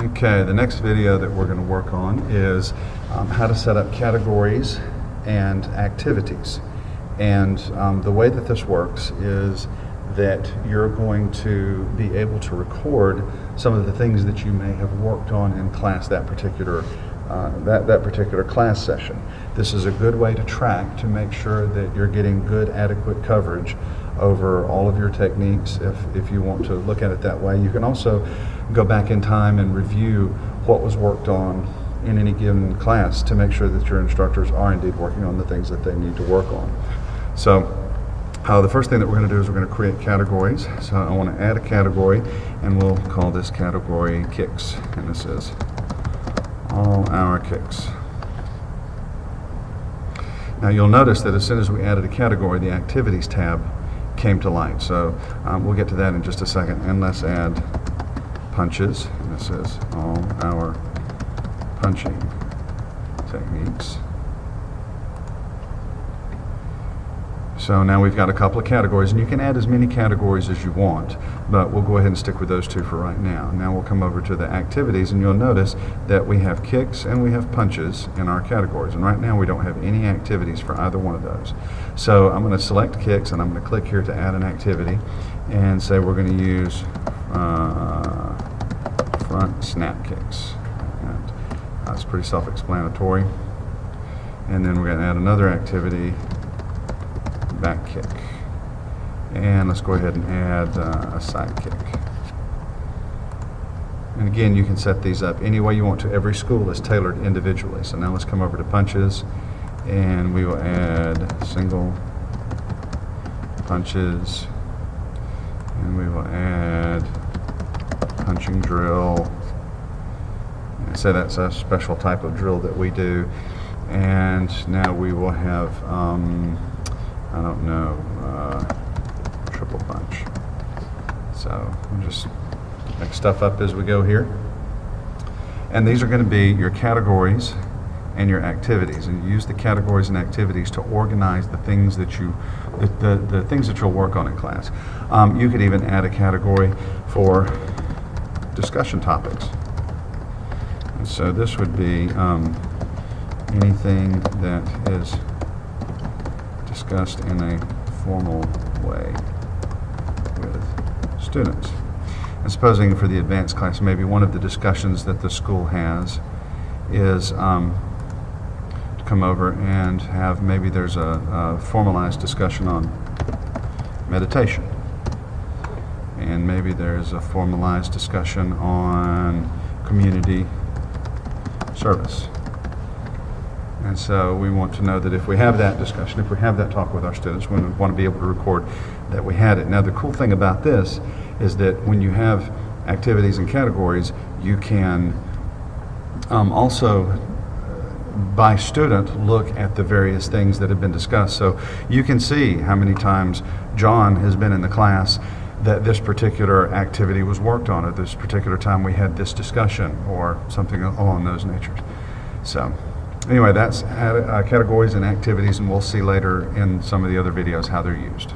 Okay, the next video that we're going to work on is how to set up categories and activities. And the way that this works is that you're going to be able to record some of the things that you may have worked on in class that particular class session. This is a good way to track to make sure that you're getting good, adequate coverage over all of your techniques if you want to look at it that way. You can also go back in time and review what was worked on in any given class to make sure that your instructors are indeed working on the things that they need to work on. So the first thing that we're going to do is we're going to create categories. So I want to add a category, and we'll call this category Kicks, and this is all our kicks. Now you'll notice that as soon as we added a category, the Activities tab came to light. So we'll get to that in just a second. And let's add punches. And this is all our punching techniques. So now we've got a couple of categories, and you can add as many categories as you want, but we'll go ahead and stick with those two for right now. Now we'll come over to the activities, and you'll notice that we have kicks and we have punches in our categories, and right now we don't have any activities for either one of those. So I'm going to select kicks, and I'm going to click here to add an activity and say we're going to use front snap kicks. And that's pretty self-explanatory. And then we're going to add another activity, back kick, and let's go ahead and add a side kick. And again, you can set these up any way you want to. Every school is tailored individually. So now let's come over to punches, and we will add single punches, and we will add punching drill. And so that's a special type of drill that we do. And now we will have I don't know, triple punch. So we'll just make stuff up as we go here. And these are going to be your categories and your activities. And you use the categories and activities to organize the things that the things that you'll work on in class. You could even add a category for discussion topics. And so this would be anything that is discussed in a formal way with students. And supposing for the advanced class, maybe one of the discussions that the school has is to come over and have, maybe there's a formalized discussion on meditation, and maybe there's a formalized discussion on community service. And so we want to know that if we have that discussion, if we have that talk with our students, we want to be able to record that we had it. Now the cool thing about this is that when you have activities and categories, you can also, by student, look at the various things that have been discussed. So you can see how many times John has been in the class that this particular activity was worked on, or this particular time we had this discussion, or something along those natures. So anyway, that's categories and activities, and we'll see later in some of the other videos how they're used.